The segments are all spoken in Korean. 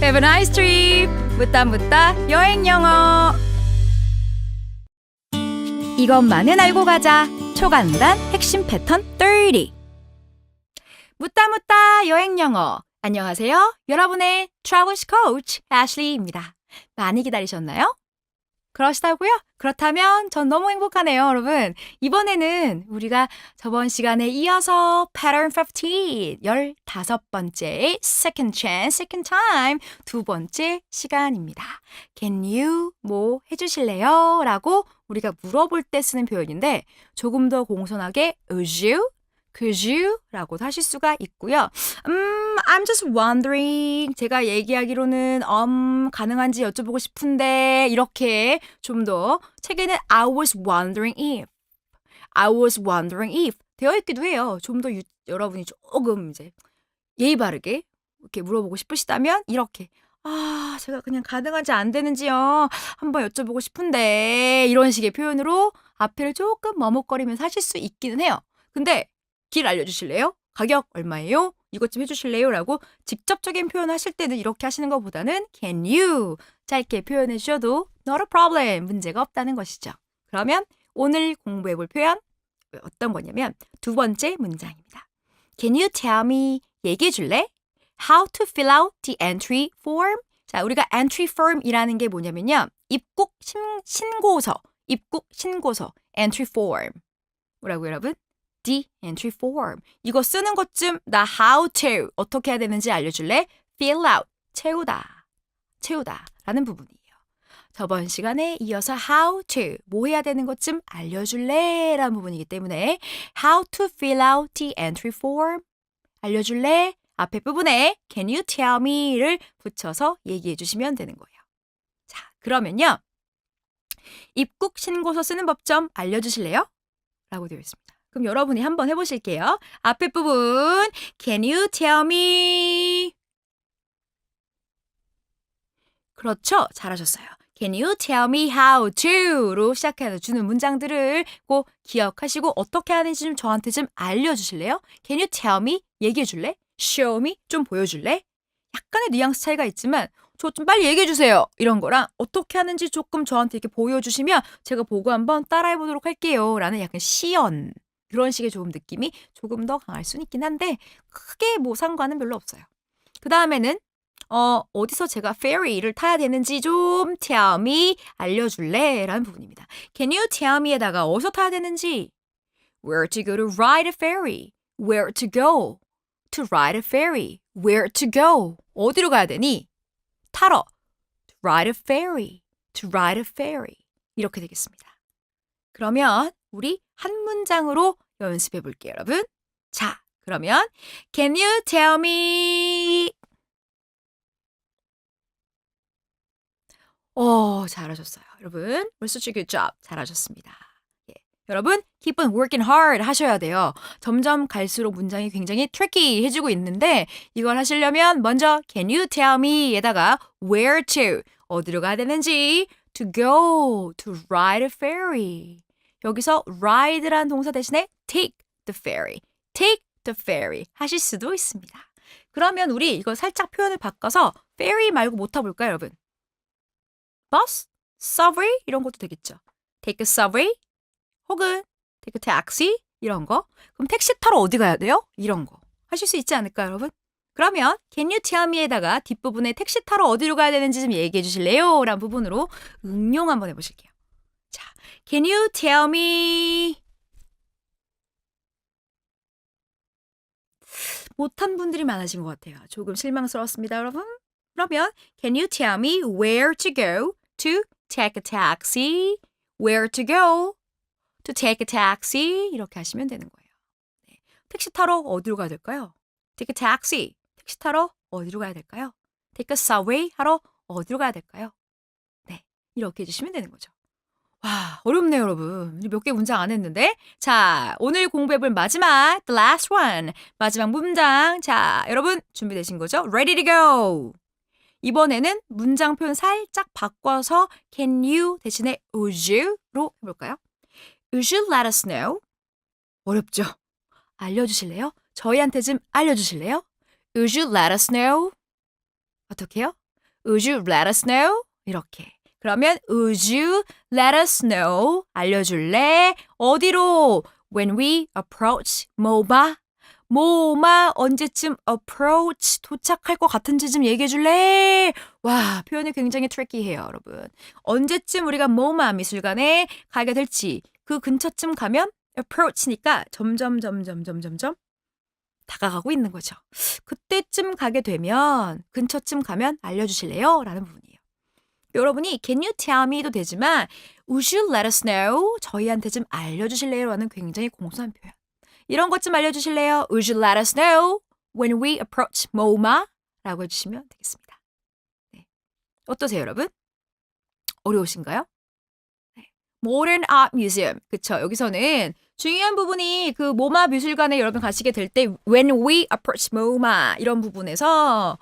Have a nice trip. 묻다 묻다 여행 영어. 이것만은 알고 가자. 초간단 핵심 패턴 30. 묻다 묻다 여행 영어. 안녕하세요. 여러분의 Travelers Coach Ashley입니다. 많이 기다리셨나요? 그러시다고요? 그렇다면 전 너무 행복하네요, 여러분. 이번에는 우리가 저번 시간에 이어서 Pattern 15, 15번째 Second Chance, Second Time 두 번째 시간입니다. Can you 뭐 해주실래요? 라고 우리가 물어볼 때 쓰는 표현인데 조금 더 공손하게 Would you? Could you? 라고도 하실 수가 있고요. I'm just wondering. 제가 얘기하기로는 가능한지 여쭤보고 싶은데 이렇게 좀 더 책에는 I was wondering if. I was wondering if 되어 있기도 해요. 좀 더 여러분이 조금 이제 예의 바르게 이렇게 물어보고 싶으시다면 이렇게 제가 그냥 가능한지 안 되는지요. 한번 여쭤보고 싶은데 이런 식의 표현으로 앞에를 조금 머뭇거리면서 하실 수 있기는 해요. 근데 길 알려주실래요? 가격 얼마예요? 이것 좀 해주실래요? 라고 직접적인 표현 하실 때는 이렇게 하시는 것보다는 Can you? 짧게 표현해 주셔도 Not a problem. 문제가 없다는 것이죠. 그러면 오늘 공부해 볼 표현 어떤 거냐면 두 번째 문장입니다. Can you tell me? 얘기해 줄래? How to fill out the entry form? 자, 우리가 entry form이라는 게 뭐냐면요. 입국 신고서, entry form. 뭐라고요, 여러분? The entry form. 이거 쓰는 것쯤 나 how to 어떻게 해야 되는지 알려줄래? Fill out. 채우다 라는 부분이에요. 저번 시간에 이어서 how to 뭐 해야 되는 것쯤 알려줄래? 라는 부분이기 때문에 how to fill out the entry form 알려줄래? 앞에 부분에 can you tell me를 붙여서 얘기해 주시면 되는 거예요. 자, 그러면요. 입국 신고서 쓰는 법 좀 알려주실래요? 라고 되어 있습니다. 그럼 여러분이 한번 해보실게요. 앞에 부분 Can you tell me? 그렇죠. 잘하셨어요. Can you tell me how to?로 시작해주는 문장들을 꼭 기억하시고 어떻게 하는지 좀 저한테 좀 알려주실래요? Can you tell me? 얘기해줄래? Show me? 좀 보여줄래? 약간의 뉘앙스 차이가 있지만 저 좀 빨리 얘기해주세요. 이런 거랑 어떻게 하는지 조금 저한테 이렇게 보여주시면 제가 보고 한번 따라해보도록 할게요. 라는 약간 시연. 그런 식의 조금 느낌이 조금 더 강할 수는 있긴 한데 크게 뭐 상관은 별로 없어요. 그 다음에는 어디서 제가 ferry를 타야 되는지 좀 tell me 알려줄래? 라는 부분입니다. Can you tell me에다가 어디서 타야 되는지 Where to go to ride a ferry? Where to go to ride a ferry? Where to go? 어디로 가야 되니? 타러 to ride a ferry. To ride a ferry. 이렇게 되겠습니다. 그러면 우리 한 문장으로 연습해 볼게요, 여러분. 자, 그러면 Can you tell me? 잘하셨어요. 여러분, we're such a good job. 잘하셨습니다. 예. 여러분, keep on working hard 하셔야 돼요. 점점 갈수록 문장이 굉장히 tricky 해지고 있는데 이걸 하시려면 먼저 Can you tell me에다가 where to, 어디로 가야 되는지 to go, to ride a ferry. 여기서 ride란 동사 대신에 take the ferry, take the ferry 하실 수도 있습니다. 그러면 우리 이거 살짝 표현을 바꿔서 ferry 말고 뭐 타볼까요, 여러분? bus, subway 이런 것도 되겠죠. take a subway 혹은 take a taxi 이런 거. 그럼 택시 타러 어디 가야 돼요? 이런 거. 하실 수 있지 않을까요, 여러분? 그러면 can you tell me에다가 뒷부분에 택시 타러 어디로 가야 되는지 좀 얘기해 주실래요? 라는 부분으로 응용 한번 해보실게요. 자, can you tell me? 못한 분들이 많아진 것 같아요. 조금 실망스러웠습니다, 여러분. 그러면 can you tell me where to go to take a taxi? Where to go to take a taxi? 이렇게 하시면 되는 거예요. 네. 택시 타러 어디로 가야 될까요? Take a taxi. 택시 타러 어디로 가야 될까요? Take a subway 하러 어디로 가야 될까요? 네, 이렇게 해주시면 되는 거죠. 와, 어렵네요, 여러분. 몇 개 문장 안 했는데. 자, 오늘 공부해볼 마지막, the last one. 마지막 문장. 자, 여러분 준비되신 거죠? Ready to go. 이번에는 문장 표현 살짝 바꿔서 can you 대신에 would you로 해볼까요? Would you let us know? 어렵죠? 알려주실래요? 저희한테 좀 알려주실래요? Would you let us know? 어떻게요? Would you let us know? 이렇게. 그러면 would you let us know? 알려줄래? 어디로? When we approach 뭐마? 뭐마 언제쯤 approach 도착할 것 같은지 좀 얘기해줄래? 와, 표현이 굉장히 트리키해요, 여러분. 언제쯤 우리가 뭐마 미술관에 가게 될지 그 근처쯤 가면 approach니까 점점 다가가고 있는 거죠. 그때쯤 가게 되면 근처쯤 가면 알려주실래요? 라는 부분이에요. 여러분이 can you tell me도 되지만 would you let us know? 저희한테 좀 알려주실래요? 라는 굉장히 공손한 표현. 이런 것 좀 알려주실래요? Would you let us know when we approach MoMA? 라고 해주시면 되겠습니다. 네. 어떠세요, 여러분? 어려우신가요? 네. Modern Art Museum. 그쵸. 여기서는 중요한 부분이 그 모마 미술관에 여러분 가시게 될 때 when we approach MoMA 이런 부분에서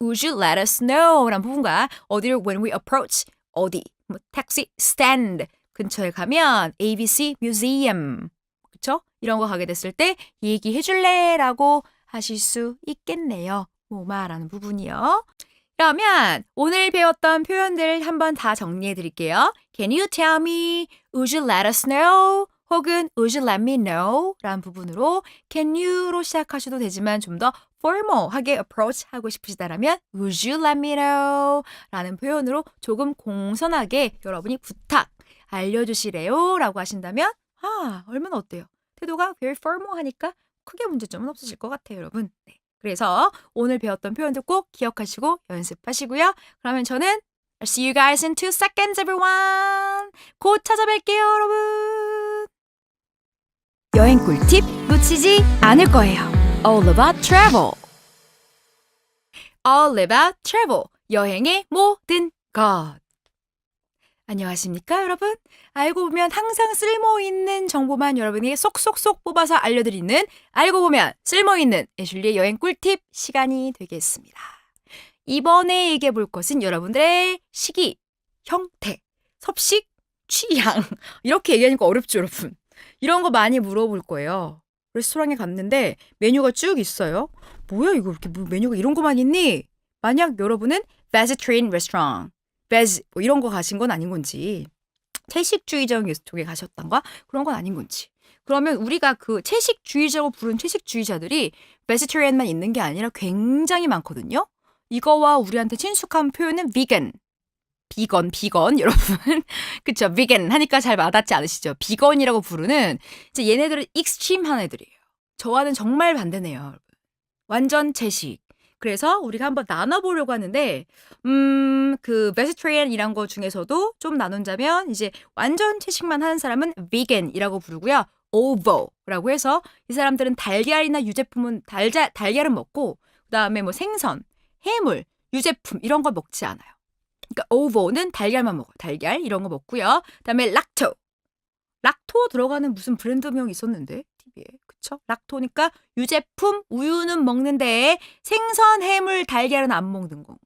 would you let us know? 라는 부분과 어디를 when we approach 어디 뭐 택시 스탠드 근처에 가면 ABC Museum 그쵸? 이런 거 가게 됐을 때 얘기해 줄래? 라고 하실 수 있겠네요. 뭐마라는 부분이요. 그러면 오늘 배웠던 표현들 한번 다 정리해 드릴게요. Can you tell me? Would you let us know? 혹은 Would you let me know? 라는 부분으로 Can you로 시작하셔도 되지만 좀 더 formal하게 approach 하고 싶으시다라면 Would you let me know? 라는 표현으로 조금 공손하게 여러분이 부탁 알려주시래요 라고 하신다면 얼마나 어때요? 태도가 very formal하니까 크게 문제점은 없으실 것 같아요, 여러분. 네. 그래서 오늘 배웠던 표현들 꼭 기억하시고 연습하시고요. 그러면 저는 I'll see you guys in 2 seconds, everyone. 곧 찾아뵐게요, 여러분. 여행 꿀팁 놓치지 않을 거예요. All about travel. All about travel. 여행의 모든 것. 안녕하십니까, 여러분? 알고 보면 항상 쓸모있는 정보만 여러분에게 쏙쏙쏙 뽑아서 알려드리는 알고 보면 쓸모있는 애슐리의 여행 꿀팁 시간이 되겠습니다. 이번에 얘기해 볼 것은 여러분들의 시기, 형태, 섭식, 취향 이렇게 얘기하니까 어렵죠, 여러분? 이런 거 많이 물어볼 거예요. 레스토랑에 갔는데 메뉴가 쭉 있어요. 뭐야 이거 이렇게 메뉴가 이런 거만 있니? 만약 여러분은 vegetarian restaurant 베지 뭐 이런 거 가신 건 아닌 건지 채식주의적 쪽에 가셨던가 그런 건 아닌 건지 그러면 우리가 그 채식주의자고 부른 채식주의자들이 베지테리언만 있는 게 아니라 굉장히 많거든요. 이거와 우리한테 친숙한 표현은 비건 여러분 그쵸 비건 하니까 잘 와닿지 않으시죠? 비건이라고 부르는 이제 얘네들은 익스트림한 애들이에요. 저와는 정말 반대네요, 여러분. 완전 채식. 그래서 우리가 한번 나눠보려고 하는데 그 vegetarian이란 거 중에서도 좀 나눈다면 이제 완전 채식만 하는 사람은 vegan이라고 부르고요. ovo라고 해서 이 사람들은 달걀이나 유제품은 달걀은 먹고 그다음에 뭐 생선, 해물, 유제품 이런 거 먹지 않아요. 그러니까 ovo는 달걀만 먹어요. 달걀 이런 거 먹고요. 그다음에 락토 들어가는 무슨 브랜드명이 있었는데 TV에. 그쵸? 락토니까 유제품 우유는 먹는데 생선, 해물, 달걀은 안 먹는 건 거예요.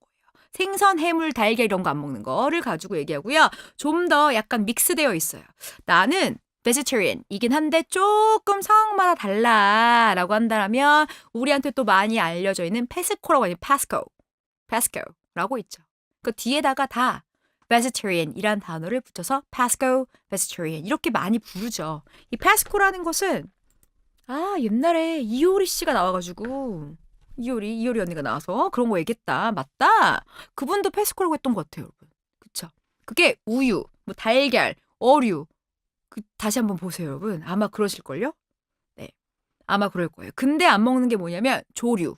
생선, 해물, 달걀 이런 거 안 먹는 거를 가지고 얘기하고요. 좀 더 약간 믹스되어 있어요. 나는 vegetarian이긴 한데 조금 상황마다 달라라고 한다면 우리한테 또 많이 알려져 있는 페스코라고 하는 pasco라고 있죠. 그 뒤에다가 다 vegetarian이란 단어를 붙여서 pasco, vegetarian 이렇게 많이 부르죠. 이 pasco라는 것은 옛날에 이효리 씨가 나와가지고 이효리 언니가 나와서 그런 거 얘기했다. 맞다. 그분도 페스코라고 했던 것 같아요, 여러분. 그쵸? 그게 우유, 뭐 달걀, 어류. 다시 한번 보세요, 여러분. 아마 그러실걸요? 네. 아마 그럴 거예요. 근데 안 먹는 게 뭐냐면 조류,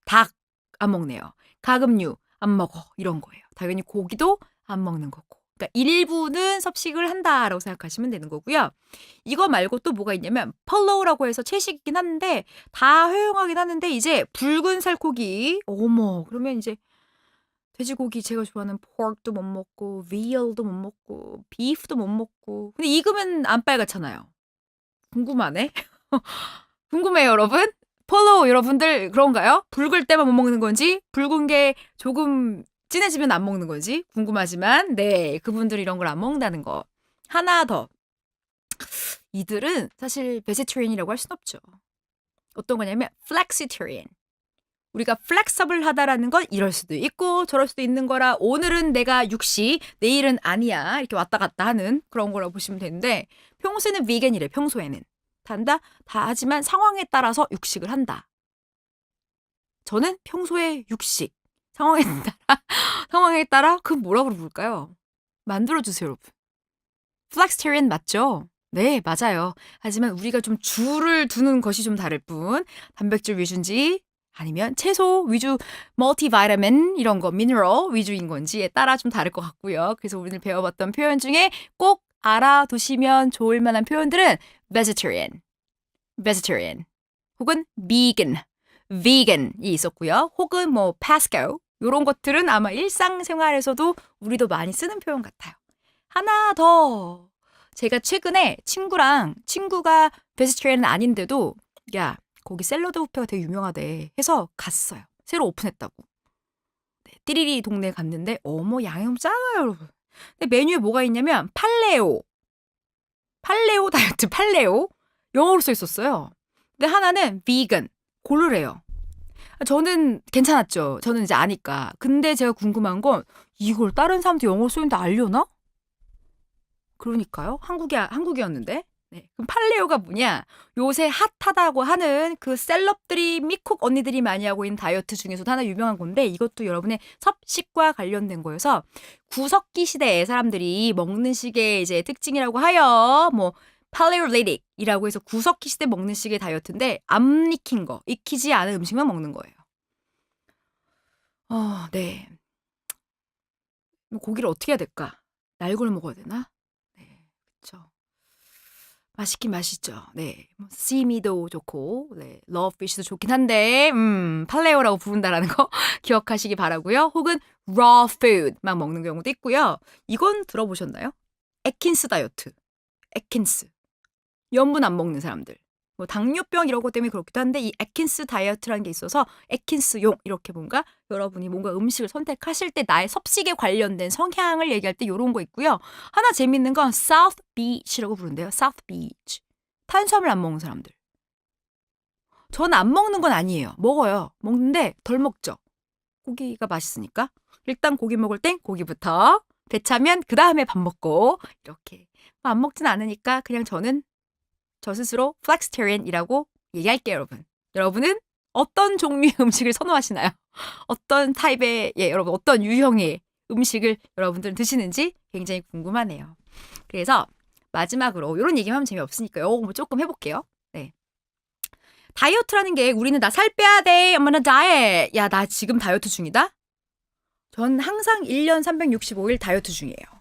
닭 안 먹네요. 가금류 안 먹어. 이런 거예요. 당연히 고기도 안 먹는 거고. 그러니까 일부는 섭식을 한다라고 생각하시면 되는 거고요. 이거 말고 또 뭐가 있냐면 펄로우라고 해서 채식이긴 한데 다 허용하긴 하는데 이제 붉은 살코기 어머 그러면 이제 돼지고기 제가 좋아하는 pork도 못 먹고 veal도 못 먹고 beef도 못 먹고 근데 익으면 안 빨갛잖아요. 궁금하네. 궁금해요, 여러분. 펄로우 여러분들 그런가요? 붉을 때만 못 먹는 건지 붉은 게 조금 진해지면 안 먹는 건지 궁금하지만 네 그분들이 이런 걸 안 먹는다는 거. 하나 더. 이들은 사실 베지테리안이라고 할 순 없죠. 어떤 거냐면 flexitarian. 우리가 flexible하다라는 건 이럴 수도 있고 저럴 수도 있는 거라 오늘은 내가 육식, 내일은 아니야 이렇게 왔다 갔다 하는 그런 거라고 보시면 되는데 평소에는 vegan이래. 평소에는. 다 하지만 상황에 따라서 육식을 한다. 저는 평소에 육식, 상황에 따라 그 뭐라고 부를까요? 만들어주세요, 여러분. flexitarian 맞죠? 네, 맞아요. 하지만 우리가 좀 줄을 두는 것이 좀 다를 뿐 단백질 위주인지 아니면 채소 위주, 멀티바이타민 이런 거, 미네랄 위주인 건지에 따라 좀 다를 것 같고요. 그래서 오늘 배워봤던 표현 중에 꼭 알아두시면 좋을 만한 표현들은 vegetarian 혹은 vegan이 있었고요. 혹은 뭐 pesco 이런 것들은 아마 일상생활에서도 우리도 많이 쓰는 표현 같아요. 하나 더. 제가 최근에 친구가 vegetarian은 아닌데도 야 거기 샐러드 뷔페가 되게 유명하대 해서 갔어요. 새로 오픈했다고. 네, 띠리리 동네 갔는데 어머 양이 너무 작아요 여러분. 근데 메뉴에 뭐가 있냐면 팔레오 다이어트 팔레오 영어로 써 있었어요. 근데 하나는 비건 고르래요. 저는 괜찮았죠. 저는 이제 아니까. 근데 제가 궁금한 건 이걸 다른 사람도 영어로 쓰는데 알려나? 그러니까요. 한국이었는데. 네. 그럼 팔레오가 뭐냐? 요새 핫하다고 하는 그 셀럽들이 미쿡 언니들이 많이 하고 있는 다이어트 중에서도 하나 유명한 건데 이것도 여러분의 섭식과 관련된 거여서 구석기 시대에 사람들이 먹는 식의 이제 특징이라고 하여 뭐 팔레올리틱이라고 해서 구석기 시대 먹는 식의 다이어트인데 안 익힌 거, 익히지 않은 음식만 먹는 거예요. 네. 고기를 어떻게 해야 될까? 날골 먹어야 되나? 네, 그렇죠. 맛있긴 맛있죠. 네, 씨미도 좋고, 네, 러브피쉬도 좋긴 한데, 팔레오라고 부른다라는 거 기억하시기 바라고요. 혹은 raw food만 먹는 경우도 있고요. 이건 들어보셨나요? 애킨스 다이어트. 애킨스. 염분 안 먹는 사람들. 뭐 당뇨병 이런 것 때문에 그렇기도 한데 이 애킨스 다이어트라는 게 있어서 애킨스용 이렇게 뭔가 여러분이 뭔가 음식을 선택하실 때 나의 섭식에 관련된 성향을 얘기할 때 이런 거 있고요. 하나 재밌는 건 South Beach라고 부른대요. South Beach. 탄수화물 안 먹는 사람들. 저는 안 먹는 건 아니에요. 먹어요. 먹는데 덜 먹죠. 고기가 맛있으니까. 일단 고기 먹을 땐 고기부터. 배차면 그 다음에 밥 먹고 이렇게. 안 먹진 않으니까 그냥 저는 저 스스로 flexitarian이라고 얘기할게요, 여러분. 여러분은 어떤 종류의 음식을 선호하시나요? 어떤 타입의, 여러분, 어떤 유형의 음식을 여러분들은 드시는지 굉장히 궁금하네요. 그래서 마지막으로 이런 얘기하면 재미없으니까 이거 뭐 조금 해볼게요. 네. 다이어트라는 게 우리는 나 살 빼야 돼. 엄마 나 다이어트. 야, 나 지금 다이어트 중이다? 전 항상 1년 365일 다이어트 중이에요.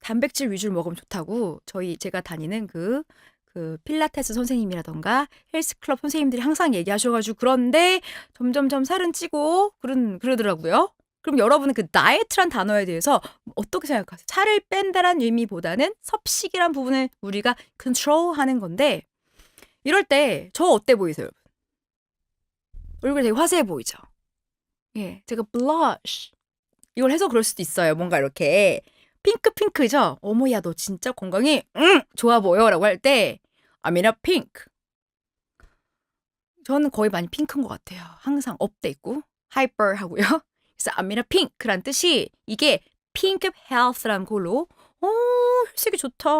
단백질 위주로 먹으면 좋다고 제가 다니는 그 필라테스 선생님이라던가 헬스클럽 선생님들이 항상 얘기하셔가지고 그런데 점점점 살은 찌고 그러더라고요. 그럼 여러분은 그 다이어트란 단어에 대해서 어떻게 생각하세요? 살을 뺀다란 의미보다는 섭식이란 부분을 우리가 컨트롤하는 건데 이럴 때 저 어때 보이세요? 얼굴 되게 화사해 보이죠? 예, 제가 blush 이걸 해서 그럴 수도 있어요. 뭔가 이렇게 핑크죠? 어머, 야, 너 진짜 건강이, 좋아 보여. 라고 할 때, I'm in a pink. 저는 거의 많이 핑크인 것 같아요. 항상 업돼 있고, hyper 하고요. 그래서 I'm in a pink란 뜻이, 이게 pink health라는 걸로, 혈색이 좋다.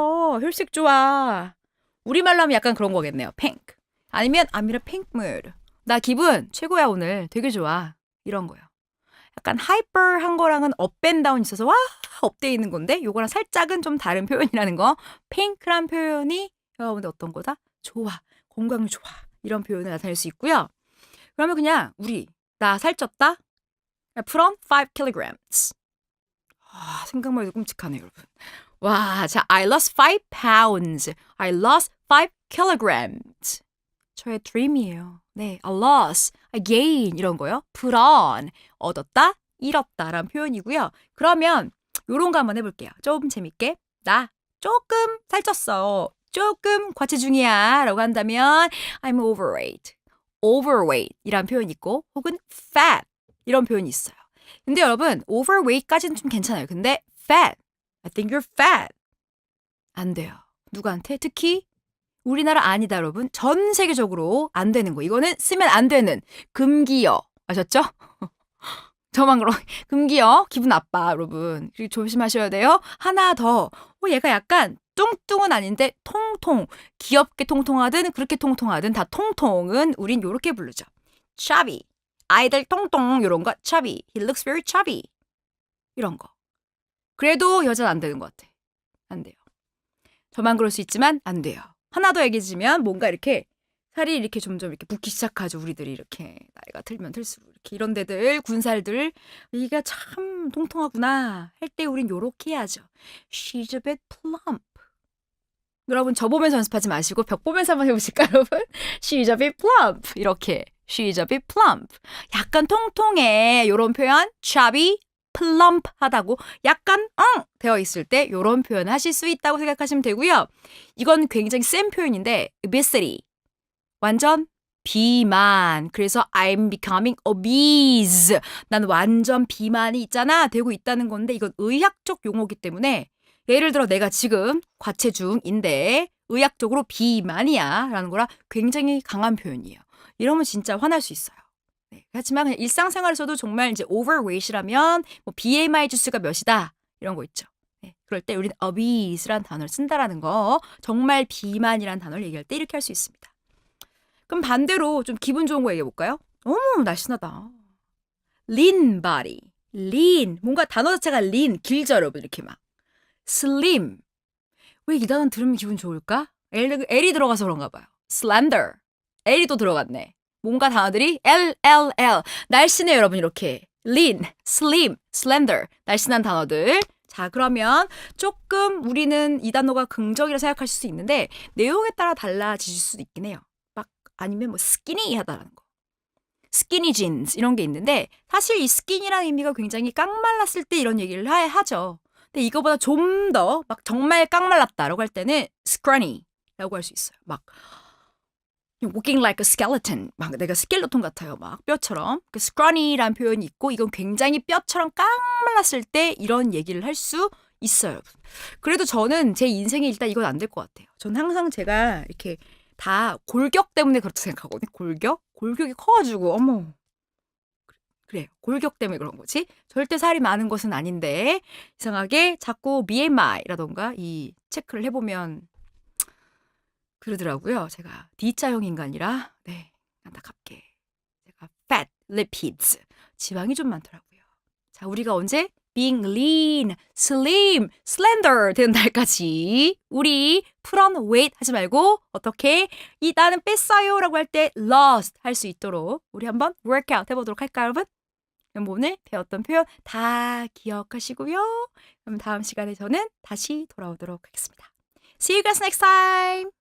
혈색 좋아. 우리말로 하면 약간 그런 거겠네요. pink. 아니면 I'm in a pink mood. 나 기분 최고야, 오늘. 되게 좋아. 이런 거요. 약간 하이퍼한 거랑은 업앤다운 있어서 와 업돼 있는 건데 요거랑 살짝은 좀 다른 표현이라는 거. 핑크란 표현이 여러분들 어떤 거다? 좋아. 건강 좋아. 이런 표현을 나타낼 수 있고요. 그러면 그냥 나 살쪘다? Put on 5 kilograms. 생각만 해도 끔찍하네요, 여러분. 와, 자, I lost 5 pounds. I lost 5 kilograms. 저의 dream이에요. 네, I lost, I gain 이런 거요. Put on, 얻었다, 잃었다라는 표현이고요. 그러면 요런 거 한번 해볼게요. 좀 재밌게. 나 조금 살쪘어. 조금 과체중이야 라고 한다면 I'm overweight 이란 표현이 있고 혹은 fat 이런 표현이 있어요. 근데 여러분 overweight까지는 좀 괜찮아요. 근데 fat, I think you're fat 안 돼요. 누구한테? 특히 우리나라 아니다 여러분. 전 세계적으로 안 되는 거. 이거는 쓰면 안 되는 금기어. 아셨죠? 저만 그런 금기요. 기분 나빠, 여러분. 그리고 조심하셔야 돼요. 하나 더. 얘가 약간 뚱뚱은 아닌데 통통. 귀엽게 통통하든 그렇게 통통하든 다 통통은 우린 요렇게 부르죠. chubby. 아이들 통통 이런 거 chubby. He looks very chubby. 이런 거. 그래도 여자는 안 되는 것 같아. 안 돼요. 저만 그럴 수 있지만 안 돼요. 하나 더 얘기해주면 뭔가 이렇게 살이 이렇게 점점 이렇게 붓기 시작하죠. 우리들이 이렇게 나이가 들면 들수록 이렇게 이런 데들 군살들 이게 참 통통하구나 할 때 우린 요렇게 해야죠. She's a bit plump. 여러분 저 보면서 연습하지 마시고 벽 보면서 한번 해보실까요, 여러분? She's a bit plump. 이렇게 She's a bit plump. 약간 통통해. 요런 표현 chubby, plump 하다고 약간 되어 있을 때 요런 표현 하실 수 있다고 생각하시면 되고요. 이건 굉장히 센 표현인데 obesity. 완전 비만. 그래서 I'm becoming obese. 난 완전 비만이 있잖아. 되고 있다는 건데 이건 의학적 용어이기 때문에 예를 들어 내가 지금 과체중인데 의학적으로 비만이야 라는 거라 굉장히 강한 표현이에요. 이러면 진짜 화날 수 있어요. 네, 하지만 그냥 일상생활에서도 정말 이제 overweight이라면 뭐 BMI 지수가 몇이다 이런 거 있죠. 네, 그럴 때 우리는 obese라는 단어를 쓴다라는 거 정말 비만이라는 단어를 얘기할 때 이렇게 할 수 있습니다. 그럼 반대로 좀 기분 좋은 거 얘기해 볼까요? 어머 날씬하다. lean body. lean. 뭔가 단어 자체가 lean. 길죠 여러분 이렇게 막. slim. 왜 이 단어 들으면 기분 좋을까? L이 들어가서 그런가 봐요. slender. L이 또 들어갔네. 뭔가 단어들이 LLL. 날씬해 여러분 이렇게. lean, slim, slender. 날씬한 단어들. 자 그러면 조금 우리는 이 단어가 긍정이라 생각하실 수 있는데 내용에 따라 달라지실 수도 있긴 해요. 아니면 뭐 스키니 하다라는 거. 스키니 진스 이런 게 있는데 사실 이 스키니라는 의미가 굉장히 깡말랐을 때 이런 얘기를 하죠. 근데 이거보다 좀 더 막 정말 깡말랐다라고 할 때는 scrawny라고 할 수 있어요. 막 walking like a skeleton. 막 내가 스켈레톤 같아요. 막 뼈처럼. 그 scrawny라는 표현이 있고 이건 굉장히 뼈처럼 깡말랐을 때 이런 얘기를 할 수 있어요. 여러분. 그래도 저는 제 인생에 일단 이건 안 될 것 같아요. 저는 항상 제가 이렇게 다 골격 때문에 그렇다 생각하거든요. 골격? 골격이 커가지고 어머. 그래 골격 때문에 그런 거지. 절대 살이 많은 것은 아닌데 이상하게 자꾸 BMI라던가 이 체크를 해보면 그러더라고요. 제가 D자형 인간이라 네 안타깝게 제가 fat, lipids 지방이 좀 많더라고요. 자 우리가 언제? being lean, slim, slender 되는 날까지 우리 put on weight 하지 말고 어떻게 나는 뺐어요 라고 할 때 lost 할 수 있도록 우리 한번 workout 해보도록 할까요 여러분? 그럼 오늘 배웠던 표현 다 기억하시고요. 그럼 다음 시간에 저는 다시 돌아오도록 하겠습니다. See you guys next time!